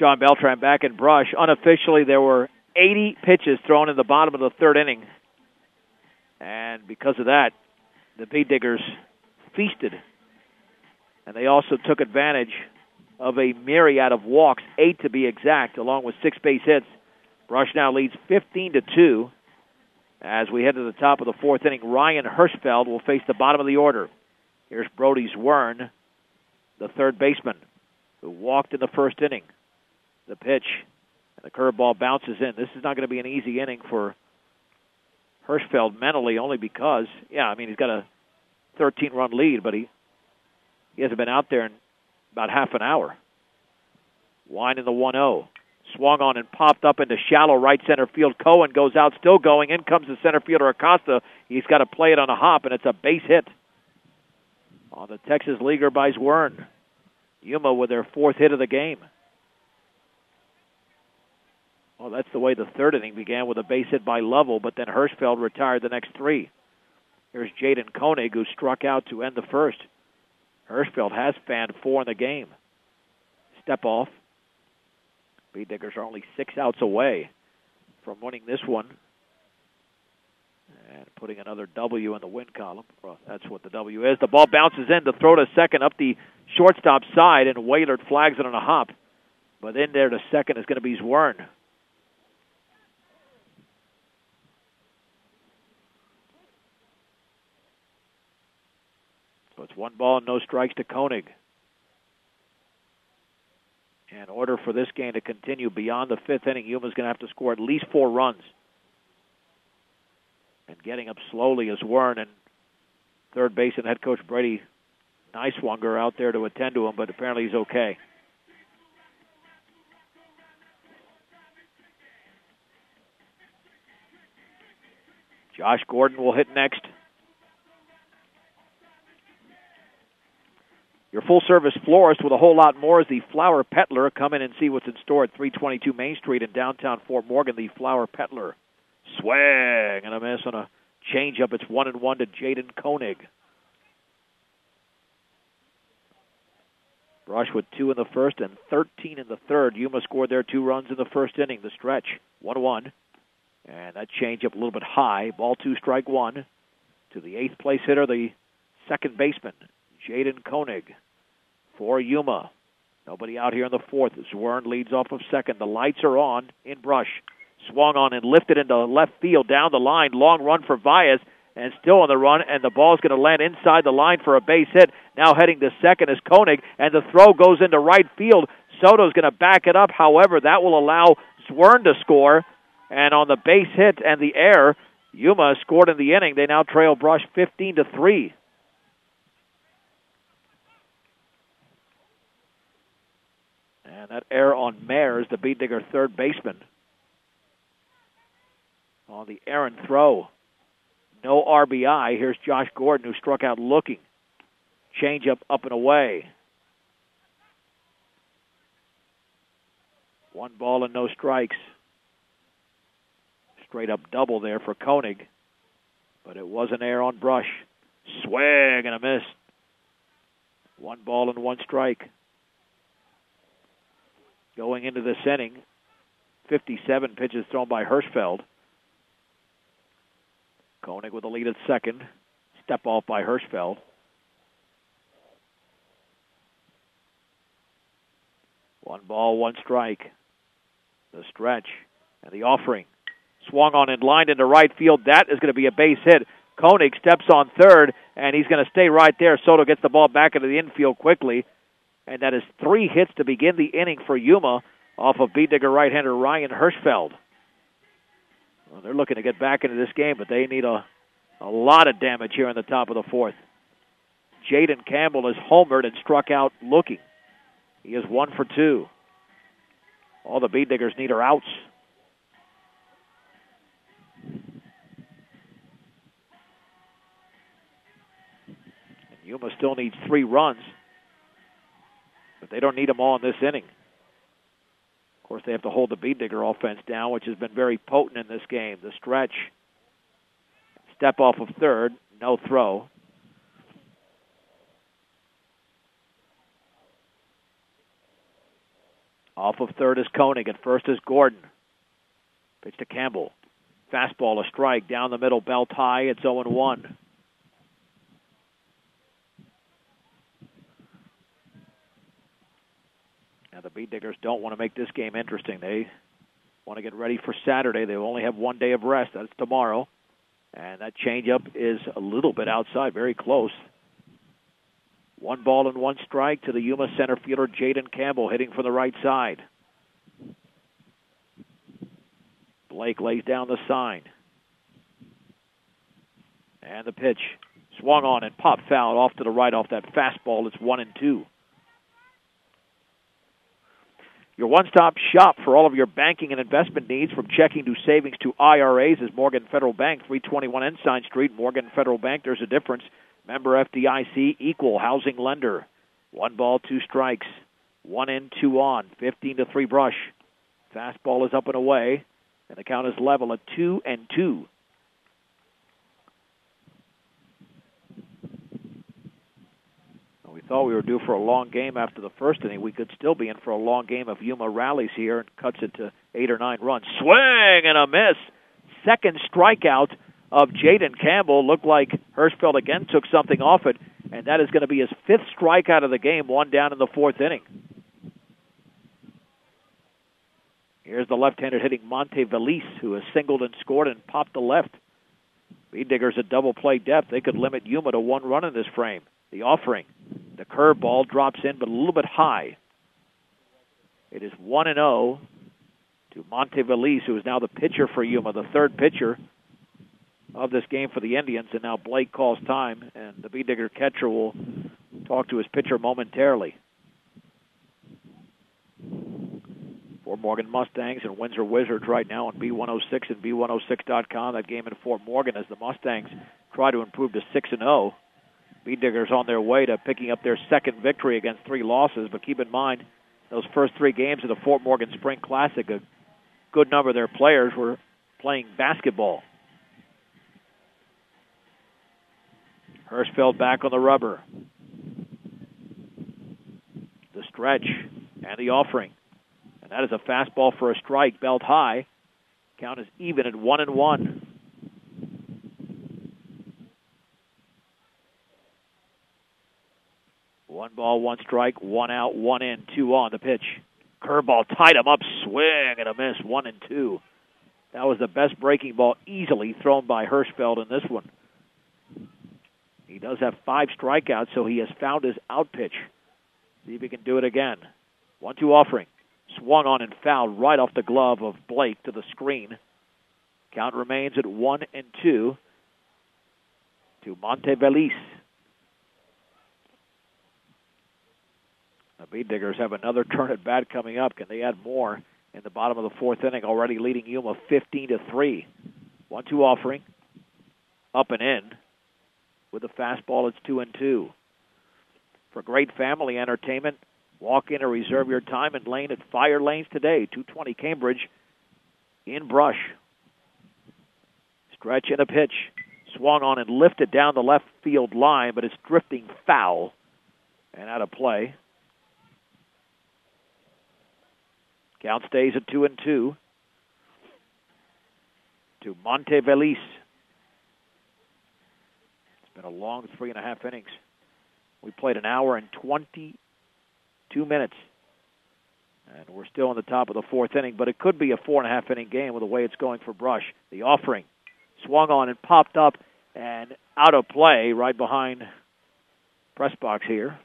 John Beltran back in Brush. Unofficially, there were 80 pitches thrown in the bottom of the third inning. And because of that, the Bead Diggers feasted. And they also took advantage of a myriad of walks, 8 to be exact, along with 6 base hits. Brush now leads 15-2. As we head to the top of the fourth inning, Ryan Hirschfeld will face the bottom of the order. Here's Brody Zwern, the third baseman, who walked in the first inning. The pitch, and the curveball bounces in. This is not going to be an easy inning for Hirschfeld mentally, only because, he's got a 13-run lead, but he hasn't been out there in about half an hour. Wine in the 1-0. Swung on and popped up into shallow right center field. Cohen goes out, still going. In comes the center fielder Acosta. He's got to play it on a hop, and it's a base hit on the Texas leaguer by Zwern. Yuma with their 4th hit of the game. Well, that's the way the third inning began, with a base hit by Lovell, but then Hirschfeld retired the next 3. Here's Jaden Koenig, who struck out to end the first. Hirschfeld has fanned 4 in the game. Step off. Bead Diggers are only 6 outs away from winning this one and putting another W in the win column. Well, that's what the W is. The ball bounces in to throw to second up the shortstop side, and Waylard flags it on a hop. But in there to second is going to be Zwern. So it's 1 ball and no strikes to Koenig. In order for this game to continue beyond the 5th inning, Yuma's going to have to score at least 4 runs. And getting up slowly is Zwern, and third baseman head coach Brady Niswanger out there to attend to him, but apparently he's okay. Josh Gordon will hit next. Your full-service florist with a whole lot more is the Flower Peddler. Come in and see what's in store at 322 Main Street in downtown Fort Morgan. The Flower Peddler. Swing and a miss on a changeup. It's 1-1 to Jaden Koenig. Brush with 2 in the first and 13 in the third. Yuma scored their 2 runs in the first inning. The stretch, 1-1. And that changeup a little bit high. Ball 2, strike 1 to the 8th place hitter, the second baseman, Jaden Koenig. For Yuma. Nobody out here in the 4th. Zwern leads off of second. The lights are on in Brush. Swung on and lifted into left field down the line. Long run for Valles, and still on the run, and the ball's going to land inside the line for a base hit. Now heading to second is Koenig, and the throw goes into right field. Soto's going to back it up. However, that will allow Zwern to score, and on the base hit and the error, Yuma scored in the inning. They now trail Brush 15-3. And that error on Mayers, the Bead Digger third baseman. On the errant throw. No RBI. Here's Josh Gordon, who struck out looking. Changeup up and away. 1 ball and no strikes. Straight up double there for Koenig. But it was an error on Brush. Swing and a miss. 1 ball and 1 strike. Going into this inning, 57 pitches thrown by Hirschfeld. Koenig with the lead at second. Step off by Hirschfeld. One ball, one strike. The stretch and the offering. Swung on and lined into right field. That is going to be a base hit. Koenig steps on third, and he's going to stay right there. Soto gets the ball back into the infield quickly. And that is 3 hits to begin the inning for Yuma off of Bead Digger right-hander Ryan Hirschfeld. Well, they're looking to get back into this game, but they need a lot of damage here in the top of the 4th. Jaden Campbell has homered and struck out looking. He is 1 for 2. All the Bead Diggers need are outs. And Yuma still needs 3 runs, but they don't need them all in this inning. Of course, they have to hold the Bead Digger offense down, which has been very potent in this game. The stretch. Step off of third. No throw. Off of third is Koenig. At first is Gordon. Pitch to Campbell. Fastball, a strike. Down the middle, belt high. It's 0-1. Now, the Beat Diggers don't want to make this game interesting. They want to get ready for Saturday. They only have 1 day of rest. That's tomorrow. And that changeup is a little bit outside, very close. 1 ball and 1 strike to the Yuma center fielder, Jaden Campbell, hitting from the right side. Blake lays down the sign. And the pitch. Swung on and popped foul off to the right off that fastball. It's 1-2. Your one-stop shop for all of your banking and investment needs, from checking to savings to IRAs, is Morgan Federal Bank, 321 Ensign Street. Morgan Federal Bank, there's a difference. Member FDIC, equal housing lender. 1 ball, 2 strikes. 1 in, 2 on. 15-3 Brush. Fastball is up and away, and the count is level at 2-2. We thought we were due for a long game after the first inning. We could still be in for a long game if Yuma rallies here and cuts it to 8 or 9 runs. Swing and a miss. Second strikeout of Jaden Campbell. Looked like Hirschfeld again took something off it, and that is going to be his 5th strikeout of the game, 1 down in the 4th inning. Here's the left-handed hitting Monte Velez, who has singled and scored and popped the left. Beat Diggers at double play depth. They could limit Yuma to 1 run in this frame. The offering. The curveball drops in, but a little bit high. It is 1-0 to Monte Velez, who is now the pitcher for Yuma, the 3rd pitcher of this game for the Indians. And now Blake calls time, and the Beat Digger catcher will talk to his pitcher momentarily. For Morgan Mustangs and Windsor Wizards right now on B106 and B106.com. That game in Fort Morgan as the Mustangs try to improve to 6-0. Beat Diggers on their way to picking up their 2nd victory against 3 losses, but keep in mind, those first 3 games of the Fort Morgan Spring Classic, a good number of their players were playing basketball. Hirschfeld back on the rubber. The stretch and the offering. And that is a fastball for a strike, belt high. Count is even at 1-1. One ball, 1 strike, 1 out, 1 in, 2 on. The pitch. Curveball tied him up, swing and a miss, 1-2. That was the best breaking ball easily thrown by Hirschfeld in this one. He does have 5 strikeouts, so he has found his out pitch. See if he can do it again. 1-2 offering. Swung on and fouled right off the glove of Blake to the screen. Count remains at 1-2 to Monte Velez. The Beat Diggers have another turn at bat coming up. Can they add more in the bottom of the 4th inning, already leading Yuma 15-3? 1-2 offering. Up and in. With the fastball, it's 2-2. For great family entertainment, walk in or reserve your time and lane at Fire Lanes today, 220 Cambridge in Brush. Stretch and a pitch. Swung on and lifted down the left field line, but it's drifting foul and out of play. Count stays at 2-2 to Monte Velez. It's been a long 3.5 innings. We played 1 hour and 22 minutes. And we're still in the top of the 4th inning, but it could be a 4.5 inning game with the way it's going for Brush. The offering. Swung on and popped up and out of play right behind press box here.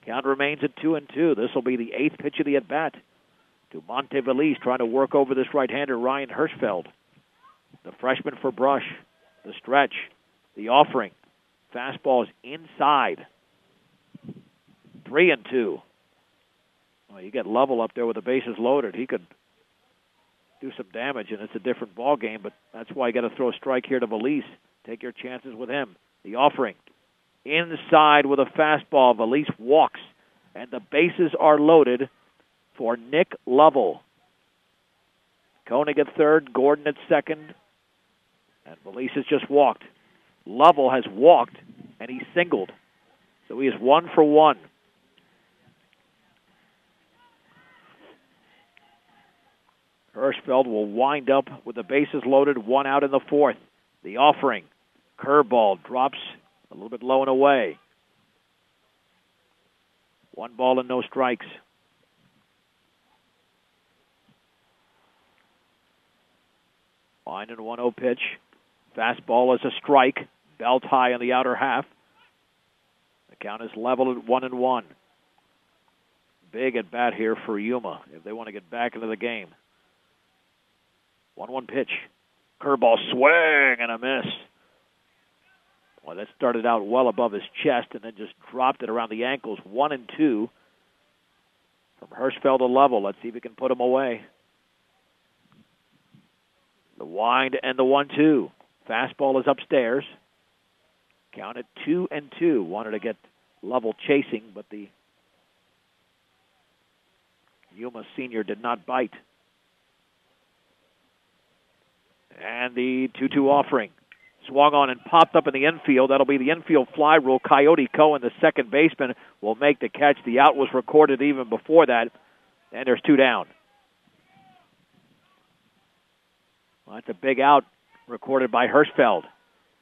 Count remains at 2-2. This will be the 8th pitch of the at-bat to Monte Velez, trying to work over this right-hander, Ryan Hirschfeld. The freshman for Brush. The stretch. The offering. Fastball is inside. 3-2. Well, you get Lovell up there with the bases loaded. He could do some damage, and it's a different ball game, but that's why you got to throw a strike here to Velez. Take your chances with him. The offering. Inside with a fastball. Velez walks, and the bases are loaded for Nick Lovell. Koenig at 3rd, Gordon at 2nd, and Velez has just walked. Lovell has walked, and he singled. So he is 1 for 1. Hirschfeld will wind up with the bases loaded, one out in the fourth. The offering. Curveball drops a little bit low and away. 1 ball and no strikes. Line and 1-0 pitch. Fastball is a strike. Belt high in the outer half. The count is level at 1-1. Big at bat here for Yuma if they want to get back into the game. 1-1 pitch. Curveball swing and a miss. Well, that started out well above his chest and then just dropped it around the ankles. 1-2 from Hirschfeld to level. Let's see if he can put him away. The wind and the 1-2. Fastball is upstairs. Count at 2-2. Wanted to get level chasing, but the Yuma senior did not bite. And the 2-2 offering. Swung on and popped up in the infield. That'll be the infield fly rule. Coyote Cohen, the second baseman, will make the catch. The out was recorded even before that, and there's 2 down. Well, that's a big out recorded by Hirschfeld.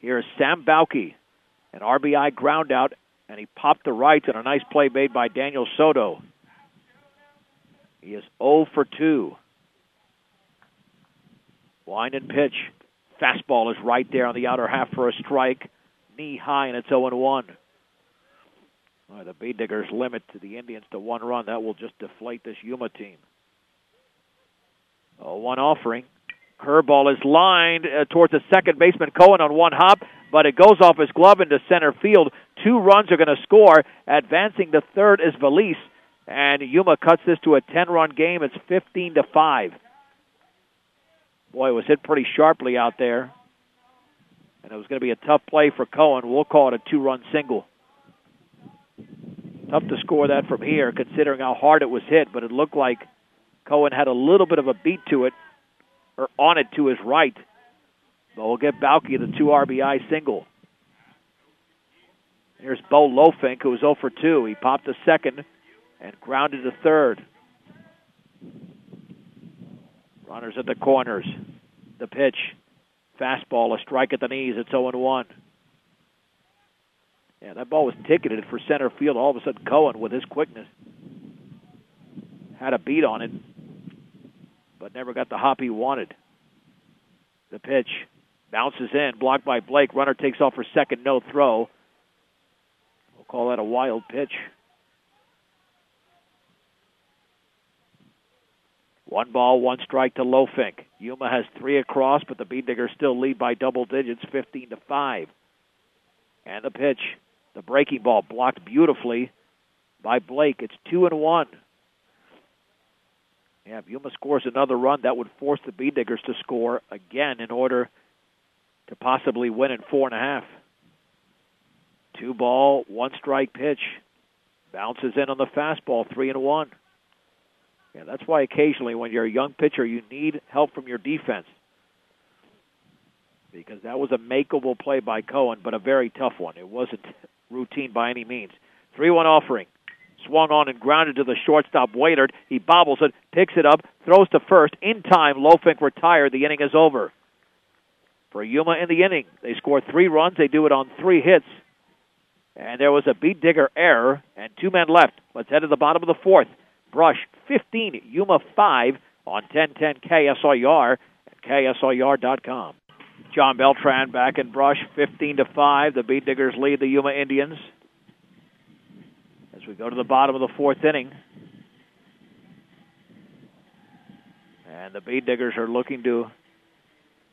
Here's Sam Bauke, an RBI ground out, and he popped the right on a nice play made by Daniel Soto. He is 0 for 2. Wind and pitch. Fastball is right there on the outer half for a strike. Knee high, and it's 0-1. Well, the Bee Diggers limit to the Indians to 1 run. That will just deflate this Yuma team. 0-1 offering. Curveball is lined towards the second baseman, Cohen, on 1 hop, but it goes off his glove into center field. 2 runs are going to score. Advancing to third is Valise, and Yuma cuts this to a 10-run game. It's 15-5. Boy, it was hit pretty sharply out there, and it was going to be a tough play for Cohen. We'll call it a 2-run single. Tough to score that from here, considering how hard it was hit, but it looked like Cohen had a little bit of a beat to it, or on it to his right. But we'll get Bauke the 2 RBI single. Here's Bo Lofink, who was 0 for 2. He popped to second and grounded to third. Runners at the corners. The pitch. Fastball, a strike at the knees. It's 0-1. Yeah, that ball was ticketed for center field. All of a sudden, Cohen, with his quickness, had a beat on it, but never got the hop he wanted. The pitch. Bounces in. Blocked by Blake. Runner takes off for second. No throw. We'll call that a wild pitch. 1 ball, 1 strike to Lofink. Yuma has 3 across, but the Bee Diggers still lead by double digits, 15-5. And the pitch, the breaking ball, blocked beautifully by Blake. It's 2-1. Yeah, if Yuma scores another run, that would force the Bee Diggers to score again in order to possibly win in 4.5. 2 ball, 1 strike pitch. Bounces in on the fastball, 3-1. Yeah, that's why occasionally when you're a young pitcher, you need help from your defense. Because that was a makeable play by Cohen, but a very tough one. It wasn't routine by any means. 3-1 offering. Swung on and grounded to the shortstop, Waitert. He bobbles it, picks it up, throws to first. In time, Lofink retired. The inning is over. For Yuma in the inning, they score 3 runs. They do it on 3 hits. And there was a Bee Digger error, and 2 men left. Let's head to the bottom of the 4th. Brush 15, Yuma 5 on 1010 KSIR and KSIR.com. John Beltran back in Brush, 15-5. The Bee Diggers lead the Yuma Indians. As we go to the bottom of the 4th inning. And the Bee Diggers are looking to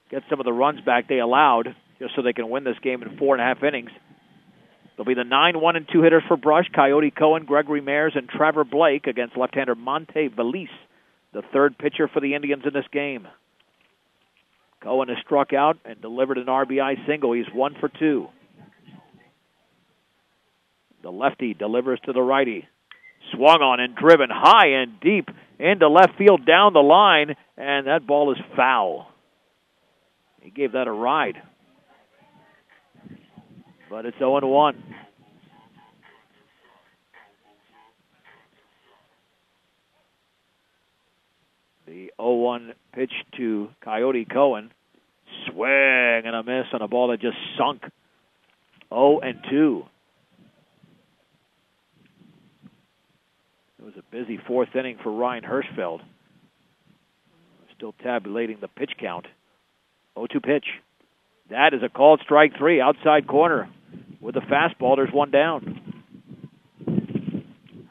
get some of the runs back they allowed, just so they can win this game in 4.5 innings. They'll be the 9-1 and 2 hitters for Brush, Coyote Cohen, Gregory Mayers, and Trevor Blake against left-hander Monte Valise, the 3rd pitcher for the Indians in this game. Cohen has struck out and delivered an RBI single. He's 1 for 2. The lefty delivers to the righty. Swung on and driven high and deep into left field down the line, and that ball is foul. He gave that a ride. But it's 0-1. The 0-1 pitch to Coyote Cohen. Swing and a miss on a ball that just sunk. 0-2. It was a busy fourth inning for Ryan Hirschfeld. Still tabulating the pitch count. 0-2 pitch. That is a called strike 3, outside corner. With the fastball, there's one down.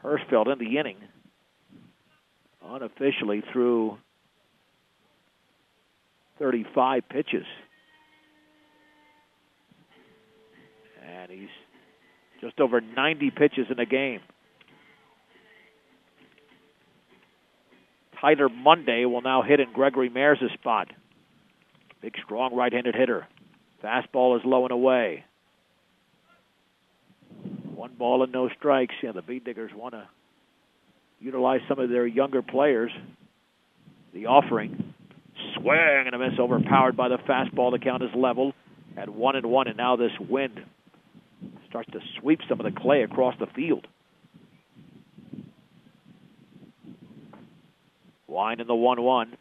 Hirschfeld in the inning. Unofficially threw 35 pitches. And he's just over 90 pitches in the game. Tyler Monday will now hit in Gregory Mayers' spot. Big, strong right-handed hitter. Fastball is low and away. 1 ball and no strikes. Yeah, the Beat Diggers want to utilize some of their younger players. The offering. Swing and a miss, overpowered by the fastball. The count is level at 1-1, and now this wind starts to sweep some of the clay across the field. Wind in the 1-1.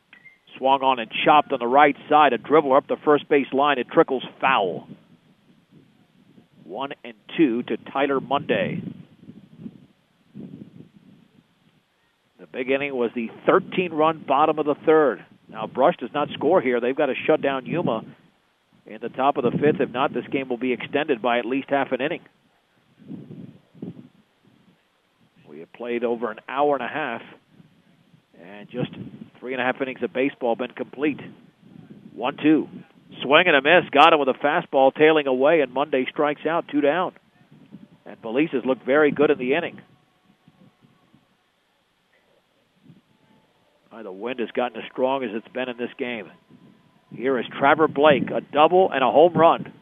Swung on and chopped on the right side. A dribbler up the first base line. It trickles foul. 1-2 to Tyler Monday. The big inning was the 13-run bottom of the third. Now, Brush does not score here. They've got to shut down Yuma in the top of the fifth. If not, this game will be extended by at least half an inning. We have played over an hour and a half, and just 3.5 innings of baseball been complete. 1-2. Swing and a miss. Got him with a fastball tailing away, and Monday strikes out, 2 down. And Police has looked very good in the inning. The wind has gotten as strong as it's been in this game. Here is Trevor Blake, a double and a home run.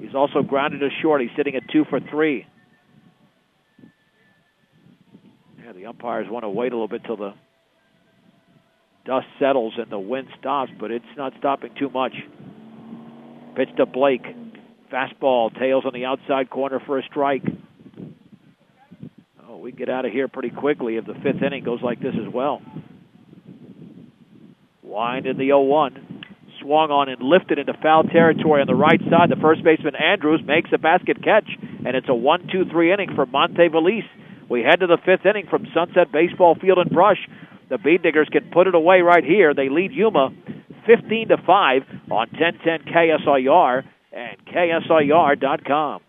He's also grounded to short. He's sitting at 2 for 3. Yeah, the umpires want to wait a little bit till the dust settles and the wind stops, but it's not stopping too much. Pitch to Blake. Fastball, tails on the outside corner for a strike. Oh, we get out of here pretty quickly if the fifth inning goes like this as well. Wind in the 0-1. Swung on and lifted into foul territory on the right side. The first baseman, Andrews, makes a basket catch, and it's a 1-2-3 inning for Monte Valise. We head to the fifth inning from Sunset Baseball Field in Brush. The Beat Diggers can put it away right here. They lead Yuma 15-5 on 1010 KSIR and KSIR.com.